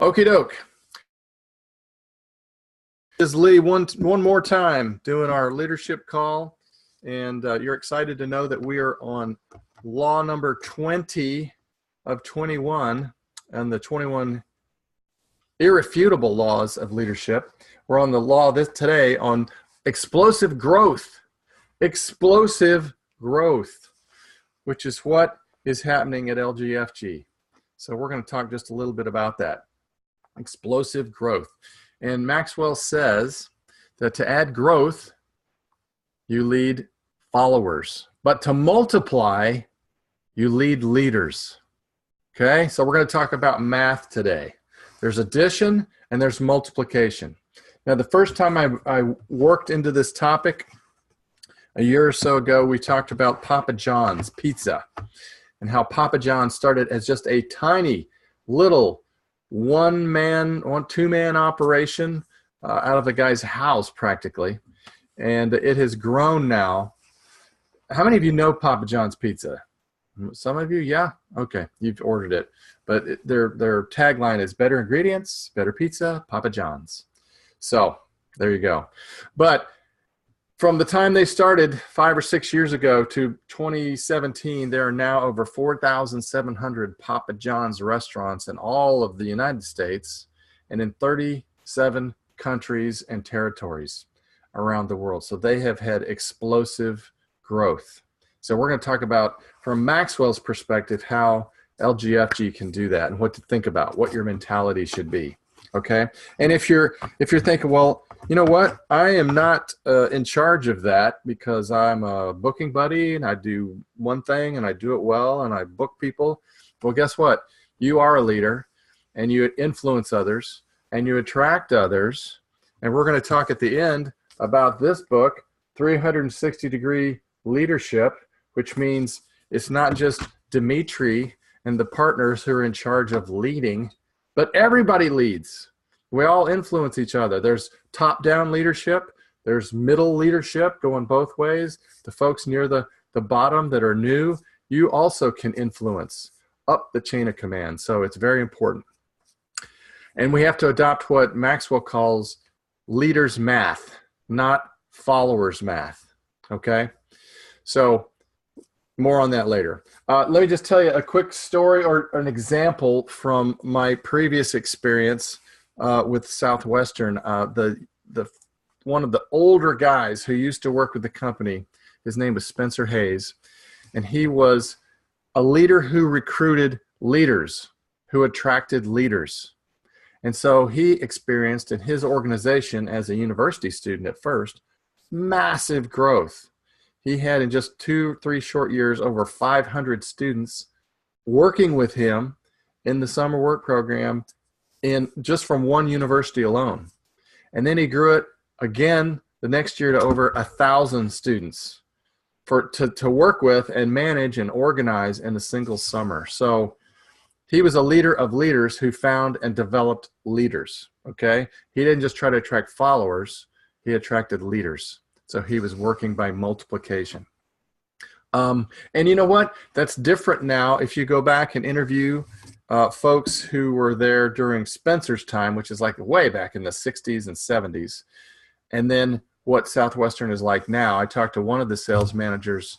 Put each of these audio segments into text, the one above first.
Okie doke. This is Lee one more time doing our leadership call, and you're excited to know that we are on law number 20 of 21 and the 21 irrefutable laws of leadership. We're on the law today on explosive growth, which is what is happening at LGFG. So we're going to talk just a little bit about that. Explosive growth. And Maxwell says that to add growth, you lead followers. But to multiply, you lead leaders. Okay, so we're going to talk about math today. There's addition and there's multiplication. Now, the first time I worked into this topic a year or so ago, we talked about Papa John's Pizza and how Papa John started as just a tiny little two-man operation out of the guy's house practically. And it has grown now. How many of you know Papa John's Pizza? Some of you, yeah? Okay, you've ordered it. But their tagline is better ingredients, better pizza, Papa John's. So there you go. But from the time they started 5 or 6 years ago to 2017, there are now over 4,700 Papa John's restaurants in all of the United States and in 37 countries and territories around the world. So they have had explosive growth. So we're going to talk about, from Maxwell's perspective, how LGFG can do that and what to think about, what your mentality should be. Okay? And if you're thinking, well, you know what? I am not in charge of that because I'm a booking buddy and I do one thing and I do it well and I book people. Well, guess what? You are a leader and you influence others and you attract others. And we're going to talk at the end about this book, 360-Degree Leadership, which means it's not just Dimitri and the partners who are in charge of leading, but everybody leads. We all influence each other. There's top-down leadership. There's middle leadership going both ways. The folks near the bottom that are new, you also can influence up the chain of command. So it's very important. And we have to adopt what Maxwell calls leaders math, not followers math. Okay? So more on that later. Let me just tell you a quick story or an example from my previous experience with Southwestern. One of the older guys who used to work with the company, his name was Spencer Hayes, and he was a leader who recruited leaders, who attracted leaders. And so he experienced in his organization as a university student at first, massive growth. He had in just 2-3 short years over 500 students working with him in the summer work program just from one university alone. And then he grew it again the next year to over 1,000 students to work with and manage and organize in a single summer. So he was a leader of leaders who found and developed leaders, okay? He didn't just try to attract followers, he attracted leaders. So he was working by multiplication. And you know what? That's different now. If you go back and interview folks who were there during Spencer's time, which is like way back in the 60s and 70s, and then what Southwestern is like now. I talked to one of the sales managers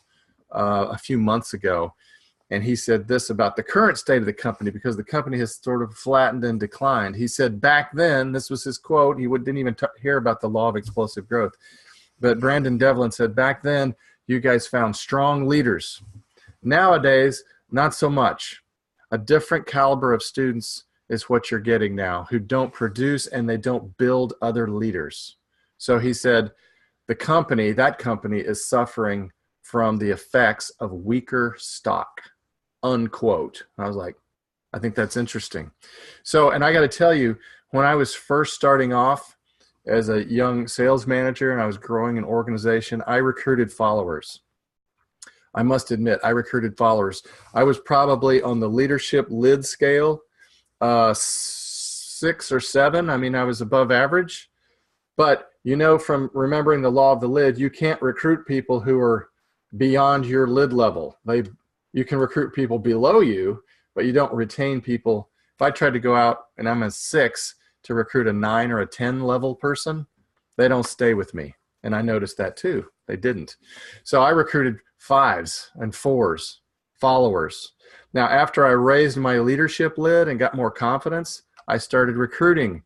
a few months ago, and he said this about the current state of the company because the company has sort of flattened and declined. He said back then, this was his quote, he didn't even hear about the law of explosive growth. But Brandon Devlin said, back then, you guys found strong leaders. Nowadays, not so much. A different caliber of students is what you're getting now, who don't produce and they don't build other leaders. So he said, that company is suffering from the effects of weaker stock, unquote. And I was like, I think that's interesting. So, and I got to tell you, when I was first starting off, as a young sales manager and I was growing an organization, I recruited followers. I must admit, I recruited followers. I was probably on the leadership lid scale, 6 or 7. I mean, I was above average. But you know, from remembering the law of the lid, you can't recruit people who are beyond your lid level. You can recruit people below you, but you don't retain people if I tried to go out and I'm a 6 to recruit a 9 or a 10 level person, they don't stay with me. And I noticed that too. They didn't. So I recruited 5s and 4s, followers. Now, after I raised my leadership lid and got more confidence, I started recruiting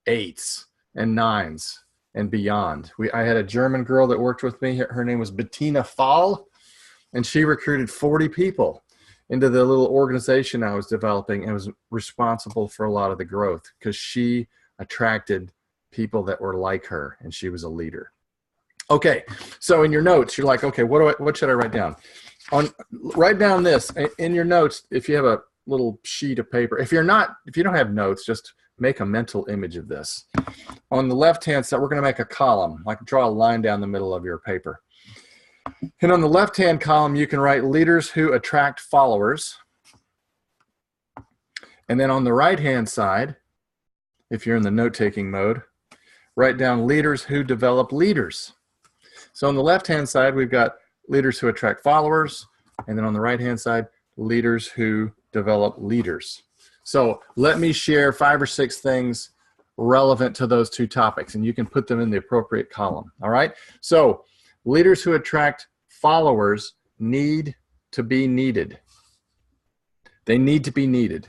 8s and 9s and beyond. I had a German girl that worked with me. Her name was Bettina Fahl, and she recruited 40 people into the little organization I was developing and was responsible for a lot of the growth because she attracted people that were like her, and she was a leader. Okay, so in your notes, you're like, okay, what should I write down? Write down this in your notes. If you have a little sheet of paper, if you don't have notes, just make a mental image of this. On the left-hand side, we're going to make a column, like draw a line down the middle of your paper. And on the left-hand column, you can write leaders who attract followers. And then on the right-hand side, if you're in the note-taking mode, write down leaders who develop leaders. So on the left-hand side, we've got leaders who attract followers. And then on the right-hand side, leaders who develop leaders. So let me share 5 or 6 things relevant to those 2 topics, and you can put them in the appropriate column. All right? So leaders who attract followers need to be needed. They need to be needed,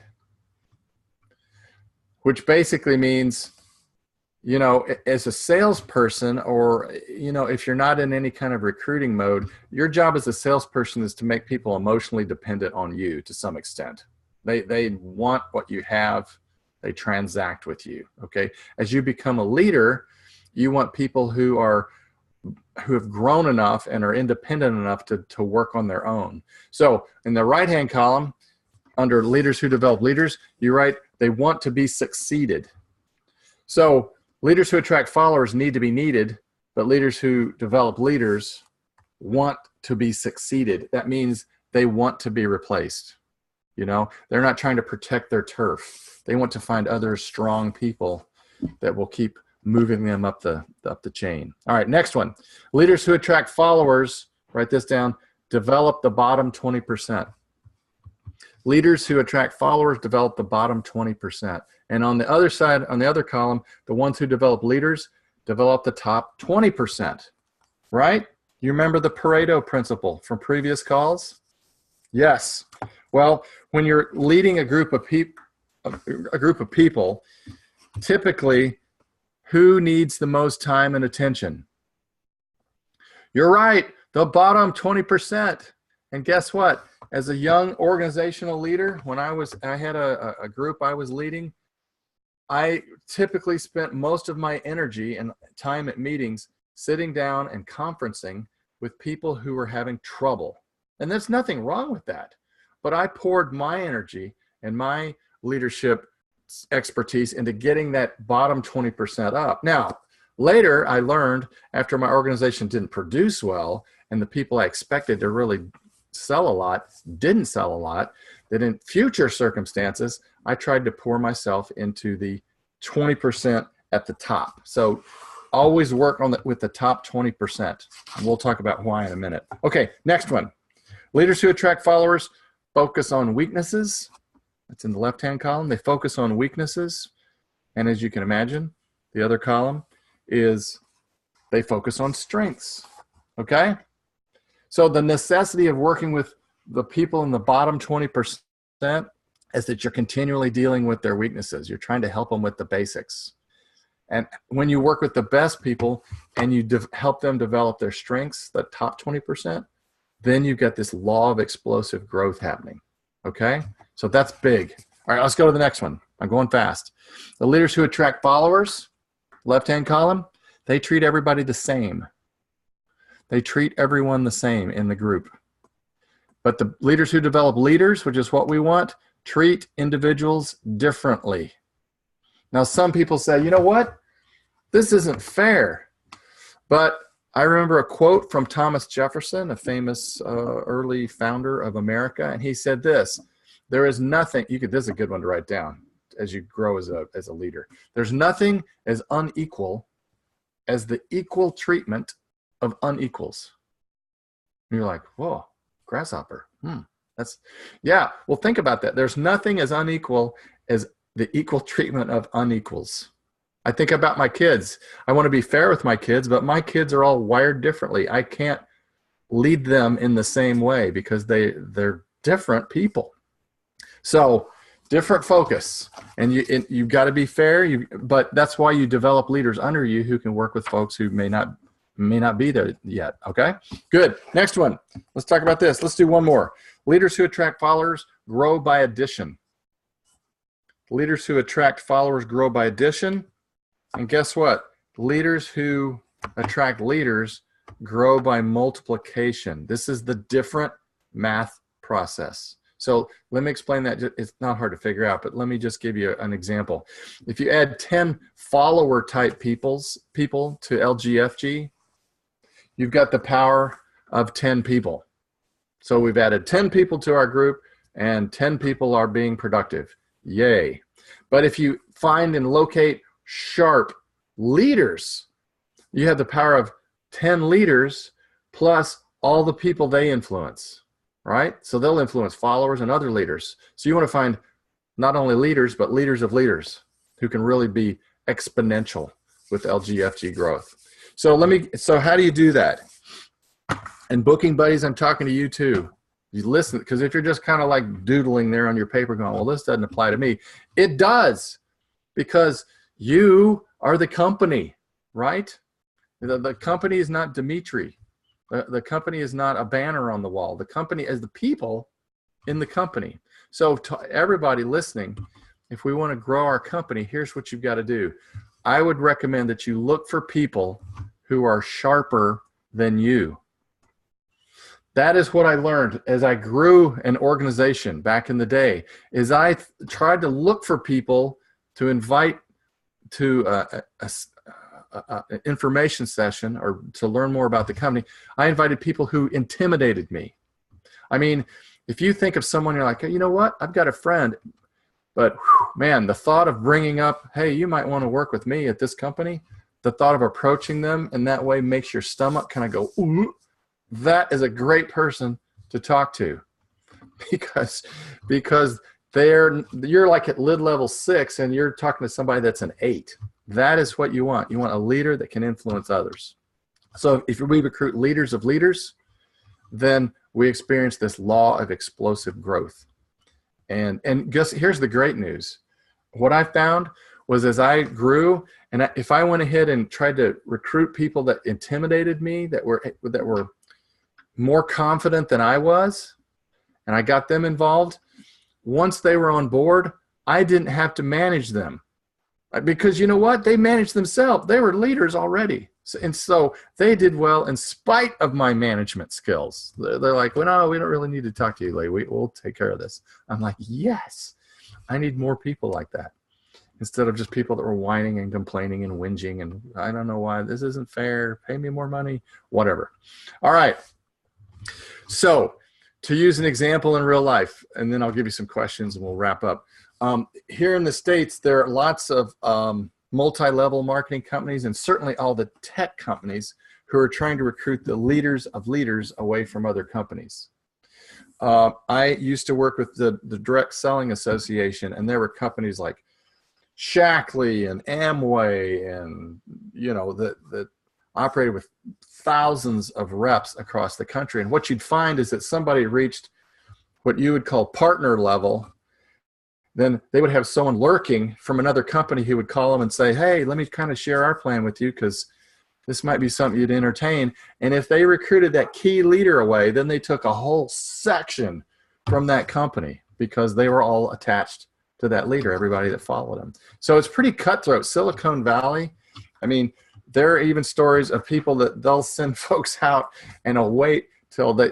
which basically means, you know, as a salesperson, or, you know, if you're not in any kind of recruiting mode, your job as a salesperson is to make people emotionally dependent on you to some extent. They want what you have. They transact with you, okay? As you become a leader, you want people who have grown enough and are independent enough to work on their own. So in the right-hand column, under leaders who develop leaders, you write, they want to be succeeded. So leaders who attract followers need to be needed, but leaders who develop leaders want to be succeeded. That means they want to be replaced. You know, they're not trying to protect their turf. They want to find other strong people that will keep moving them up the chain. All right, next one. Leaders who attract followers, write this down, develop the bottom 20%. Leaders who attract followers develop the bottom 20%. And on the other side, on the other column, the ones who develop leaders develop the top 20%, right? You remember the Pareto principle from previous calls? Yes. Well, when you're leading a group of people, typically, who needs the most time and attention? You're right, the bottom 20%. And guess what? As a young organizational leader, when I had a group I was leading, I typically spent most of my energy and time at meetings sitting down and conferencing with people who were having trouble. And there's nothing wrong with that. But I poured my energy and my leadership expertise into getting that bottom 20% up. Now, later I learned, after my organization didn't produce well and the people I expected to really sell a lot didn't sell a lot, that in future circumstances, I tried to pour myself into the 20% at the top. So always work on with the top 20%. And we'll talk about why in a minute. Okay, next one. Leaders who attract followers focus on weaknesses. That's in the left-hand column. They focus on weaknesses. And as you can imagine, the other column is they focus on strengths. Okay? So the necessity of working with the people in the bottom 20% is that you're continually dealing with their weaknesses. You're trying to help them with the basics. And when you work with the best people and you help them develop their strengths, the top 20%, then you've got this law of explosive growth happening, okay? So that's big. All right, let's go to the next one. I'm going fast. The leaders who attract followers, left-hand column, they treat everybody the same. They treat everyone the same in the group. But the leaders who develop leaders, which is what we want, treat individuals differently. Now, some people say, you know what? This isn't fair. But I remember a quote from Thomas Jefferson, a famous early founder of America, and he said this: there is nothing, this is a good one to write down as you grow as a leader. There's nothing as unequal as the equal treatment of unequals. And you're like, whoa, grasshopper. Yeah, well, think about that. There's nothing as unequal as the equal treatment of unequals. I think about my kids. I want to be fair with my kids, but my kids are all wired differently. I can't lead them in the same way because they're different people. So different focus, and you've got to be fair. But that's why you develop leaders under you who can work with folks who may not be there yet. Okay, good. Next one. Let's talk about this. Let's do one more. Leaders who attract followers grow by addition. Leaders who attract followers grow by addition. And guess what? Leaders who attract leaders grow by multiplication. This is the different math process. So let me explain that. It's not hard to figure out, but let me just give you an example. If you add 10 follower type people to LGFG, you've got the power of 10 people. So we've added 10 people to our group, and 10 people are being productive. Yay. But if you find and locate sharp leaders, you have the power of 10 leaders plus all the people they influence, right? So they'll influence followers and other leaders. So you want to find not only leaders, but leaders of leaders who can really be exponential with LGFG growth. So how do you do that? And booking buddies, I'm talking to you too. You listen, because if you're just kind of like doodling there on your paper going, well, this doesn't apply to me. It does, because you are the company, right? The company is not Dimitri. The company is not a banner on the wall. The company is the people in the company. So to everybody listening, if we want to grow our company, here's what you've got to do. I would recommend that you look for people who are sharper than you. That is what I learned as I grew an organization back in the day, is I tried to look for people to invite to an information session or to learn more about the company. I invited people who intimidated me. I mean, if you think of someone, you're like, you know what, I've got a friend, but man, the thought of bringing up, hey, you might want to work with me at this company, the thought of approaching them in that way makes your stomach kind of go, ooh. That is a great person to talk to, because you're like at lid level 6 and you're talking to somebody that's an 8. That is what you want. You want a leader that can influence others. So if we recruit leaders of leaders, then we experience this law of explosive growth. And just here's the great news. What I found was, as I grew, and if I went ahead and tried to recruit people that intimidated me, that were more confident than I was, and I got them involved, once they were on board, I didn't have to manage them. Because you know what? They managed themselves. They were leaders already. So they did well in spite of my management skills. They're like, well, no, we don't really need to talk to you, Lee. We'll take care of this. I'm like, yes, I need more people like that, instead of just people that were whining and complaining and whinging and I don't know why this isn't fair. Pay me more money, whatever. All right. So to use an example in real life, and then I'll give you some questions and we'll wrap up. Here in the States, there are lots of multi-level marketing companies, and certainly all the tech companies who are trying to recruit the leaders of leaders away from other companies. I used to work with the Direct Selling Association, and there were companies like Shackley and Amway, and that operated with thousands of reps across the country. And what you'd find is that somebody reached what you would call partner level, then they would have someone lurking from another company who would call them and say, hey, let me kind of share our plan with you because this might be something you'd entertain. And if they recruited that key leader away, then they took a whole section from that company because they were all attached to that leader, everybody that followed him. So it's pretty cutthroat. Silicon Valley, I mean, there are even stories of people that they'll send folks out and they'll wait till they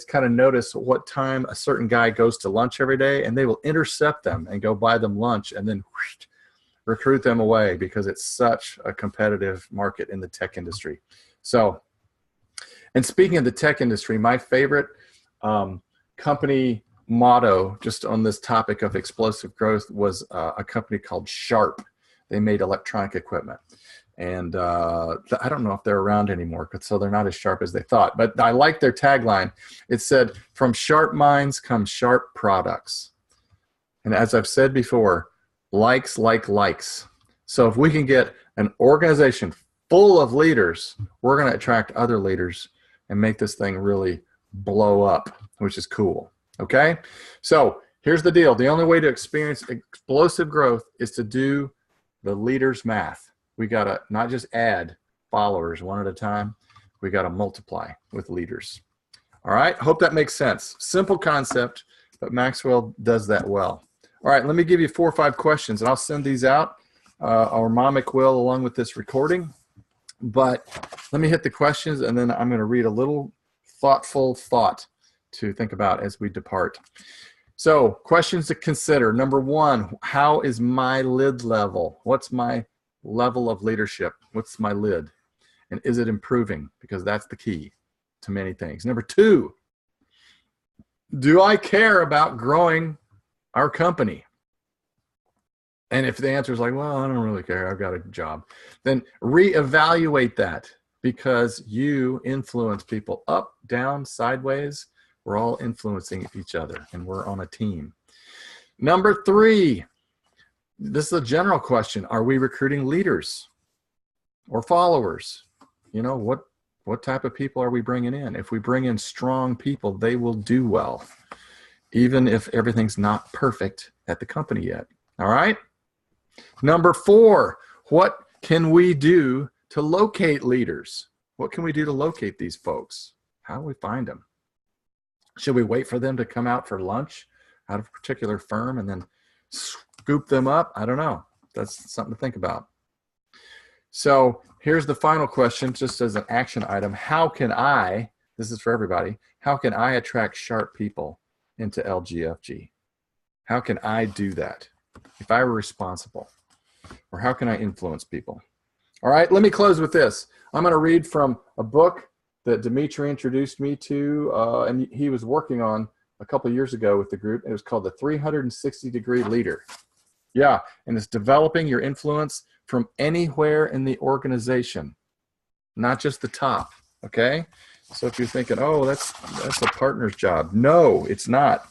kind of notice what time a certain guy goes to lunch every day, and they will intercept them and go buy them lunch and then whoosh, recruit them away because it's such a competitive market in the tech industry. So, and speaking of the tech industry, my favorite company motto just on this topic of explosive growth was a company called Sharp. They made electronic equipment. And I don't know if they're around anymore, so they're not as sharp as they thought. But I like their tagline. It said, from sharp minds come sharp products. And as I've said before, likes like likes. So if we can get an organization full of leaders, we're going to attract other leaders and make this thing really blow up, which is cool. Okay? So here's the deal. The only way to experience explosive growth is to do the leaders math. We got to not just add followers one at a time. We got to multiply with leaders. All right? Hope that makes sense. Simple concept, but Maxwell does that well. All right, let me give you 4 or 5 questions, and I'll send these out, or Momic will, along with this recording. But let me hit the questions, and then I'm going to read a little thoughtful thought to think about as we depart. So, questions to consider. Number 1, how is my lid level? What's my level of leadership? What's my lid? And is it improving? Because that's the key to many things. Number 2, do I care about growing our company? And if the answer is like, well, I don't really care, I've got a job, then reevaluate that, because you influence people up, down, sideways. We're all influencing each other, and we're on a team. Number 3, this is a general question. Are we recruiting leaders or followers? You know, what type of people are we bringing in? If we bring in strong people, they will do well, even if everything's not perfect at the company yet. All right? Number 4, what can we do to locate leaders? What can we do to locate these folks? How do we find them? Should we wait for them to come out for lunch out of a particular firm and then scoop them up? I don't know. That's something to think about. So here's the final question, just as an action item. How can I, this is for everybody, how can I attract sharp people into LGFG? How can I do that if I were responsible? Or how can I influence people? All right, let me close with this. I'm going to read from a book that Dimitri introduced me to, and he was working on a couple of years ago with the group. It was called The 360-Degree Leader. Yeah, and it's developing your influence from anywhere in the organization, not just the top, okay? So if you're thinking, oh, that's a partner's job. No, it's not.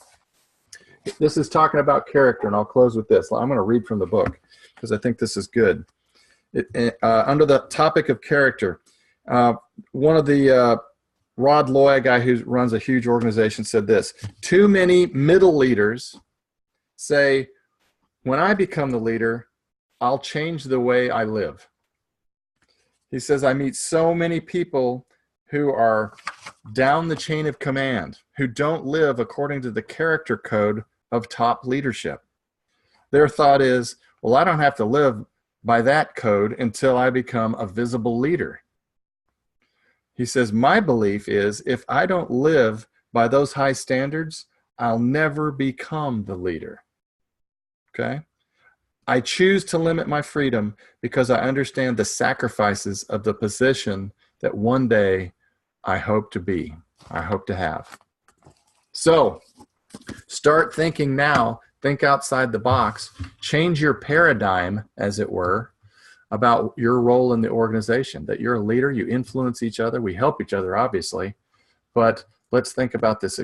This is talking about character, and I'll close with this. I'm going to read from the book because I think this is good. Under the topic of character, one of the Rod Loy, a guy who runs a huge organization, said this: too many middle leaders say, when I become the leader, I'll change the way I live. He says, I meet so many people who are down the chain of command, who don't live according to the character code of top leadership. Their thought is, well, I don't have to live by that code until I become a visible leader. He says, my belief is if I don't live by those high standards, I'll never become the leader. Okay? I choose to limit my freedom because I understand the sacrifices of the position that one day I hope to be, I hope to have. So start thinking now, think outside the box, change your paradigm, as it were, about your role in the organization, that you're a leader, you influence each other, we help each other, obviously, but let's think about this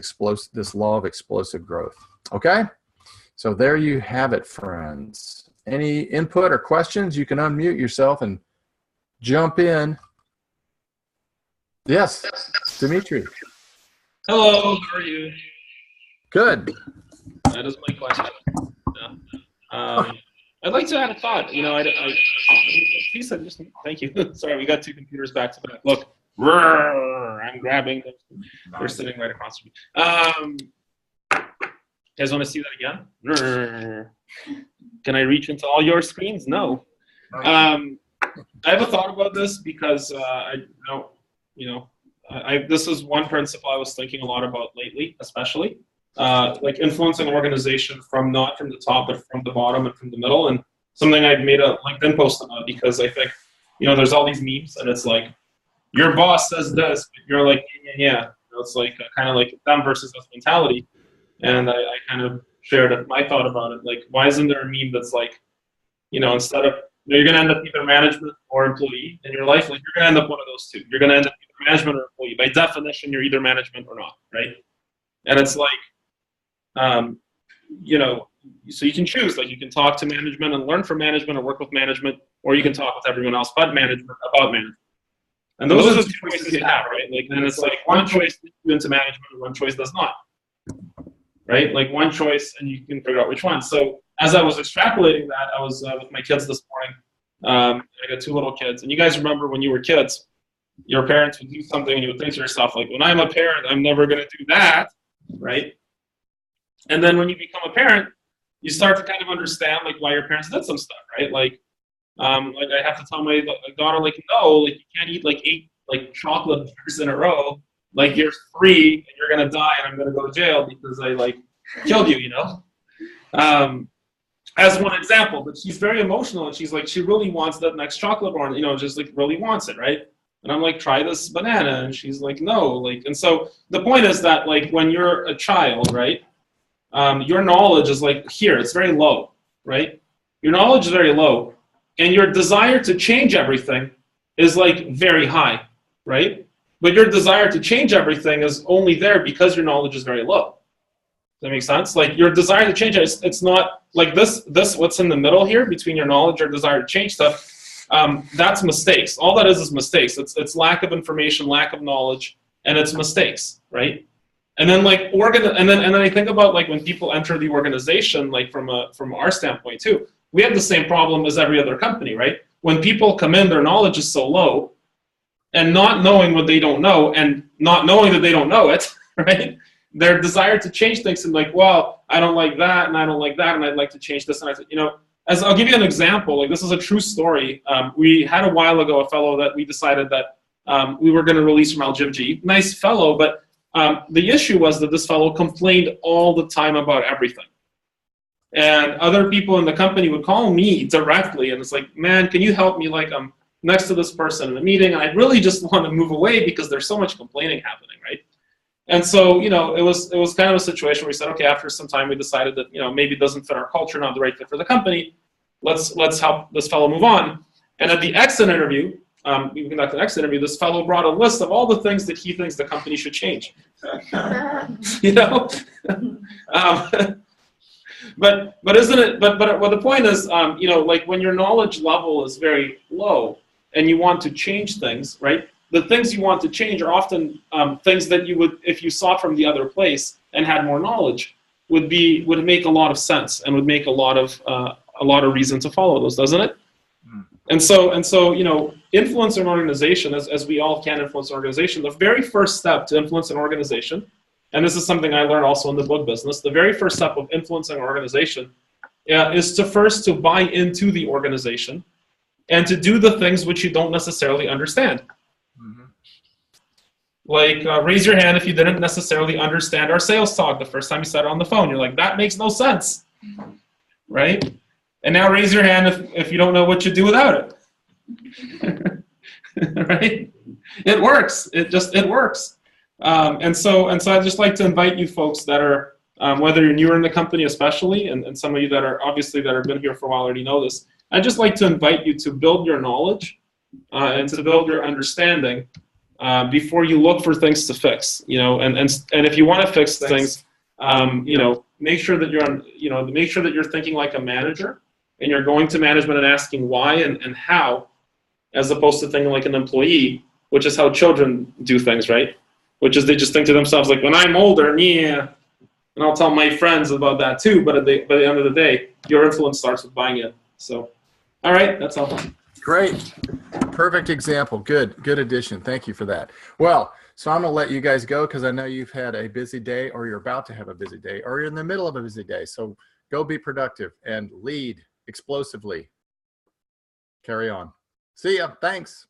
law of explosive growth. Okay? So there you have it, friends. Any input or questions? You can unmute yourself and jump in. Yes, Dimitri. Hello, how are you? Good. That is my question. Yeah. I'd like to add a thought. You know, thank you. Sorry, we got 2 computers back to back. Look, I'm grabbing them. They're sitting right across from me. You guys want to see that again? Can I reach into all your screens? No. I have a thought about this because this is one principle I was thinking a lot about lately, especially like influencing an organization not from the top, but from the bottom and from the middle. And something I've made a LinkedIn post about, because I think, there's all these memes and it's like, your boss says this, but you're like, yeah. It's like kind of like them versus us mentality. And I kind of shared my thought about it. Like, why isn't there a meme that's like, instead of, you're going to end up either management or employee in your life, like you're going to end up one of those two. You're going to end up either management or employee. By definition, you're either management or not, right? And it's like, so you can choose, like you can talk to management and learn from management or work with management, or you can talk with everyone else but management about management. And those are the two choices you have, right? Like, and it's like one choice leads you into management and one choice does not, right? Like one choice and you can figure out which one. So as I was extrapolating that, I was with my kids this morning. I got 2 little kids. And you guys remember when you were kids, your parents would do something and you would think to yourself, like, when I'm a parent, I'm never going to do that, right? And then when you become a parent, you start to kind of understand like why your parents did some stuff, right? Like I have to tell my daughter, like, no, like you can't eat like 8 like chocolate bars in a row. Like you're 3 and you're gonna die and I'm gonna go to jail because I like killed you, you know. As one example, but she's very emotional and she's like, she really wants that next chocolate bar, you know, just like really wants it, right? And I'm like, try this banana, and she's like, no, like, and so the point is that like when you're a child, right? Your knowledge is like here, it's very low, right? Your knowledge is very low. And your desire to change everything is like very high, right? But your desire to change everything is only there because your knowledge is very low. Does that make sense? Like your desire to change it, it's not like this what's in the middle here between your knowledge or desire to change stuff. That's mistakes. All that is mistakes. It's lack of information, lack of knowledge, and it's mistakes, right? And then like and then I think about like when people enter the organization, like from our standpoint too, we have the same problem as every other company, right? When people come in, their knowledge is so low, and not knowing what they don't know, and not knowing that they don't know it, right? Their desire to change things and like, well, I don't like that, and I don't like that, and I'd like to change this, and I said, you know, as I'll give you an example, like this is a true story. We had a while ago a fellow that we decided that we were going to release from LGFG. Nice fellow, but the issue was that this fellow complained all the time about everything. And other people in the company would call me directly, and it's like, man, can you help me? Like, I'm next to this person in a meeting, and I really just want to move away because there's so much complaining happening, right? And so, you know, it was kind of a situation where we said, okay, after some time, we decided that, you know, maybe it doesn't fit our culture, not the right fit for the company. Let's help this fellow move on. And at the exit interview, we conducted an exit interview. This fellow brought a list of all the things that he thinks the company should change. You know. But isn't it? But the point is, you know, like when your knowledge level is very low and you want to change things, right? The things you want to change are often things that you would, if you saw from the other place and had more knowledge, would make a lot of sense and would make a lot of reason to follow those, doesn't it? And so, you know, influence an organization, as we all can influence an organization. The very first step to influence an organization, and this is something I learned also in the book business, the very first step of influencing an organization is to first to buy into the organization and to do the things which you don't necessarily understand. Mm-hmm. Like raise your hand if you didn't necessarily understand our sales talk the first time you said it on the phone. You're like, that makes no sense, right? And now raise your hand if you don't know what you do without it. Right? It works. It works. And so I'd just like to invite you folks that are, whether you're newer in the company especially, and some of you that are obviously that have been here for a while already know this, I'd just like to invite you to build your knowledge and to build your understanding before you look for things to fix. You know, and if you want to fix things, you know, make sure that you're thinking like a manager. And you're going to management and asking why and how, as opposed to thinking like an employee, which is how children do things, right? Which is they just think to themselves, like, when I'm older, yeah, and I'll tell my friends about that too, but by the end of the day, your influence starts with buying in. So, all right, that's all. Great. Perfect example. Good addition. Thank you for that. Well, so I'm going to let you guys go because I know you've had a busy day, or you're about to have a busy day, or you're in the middle of a busy day. So go be productive and lead explosively. Carry on. See ya. Thanks.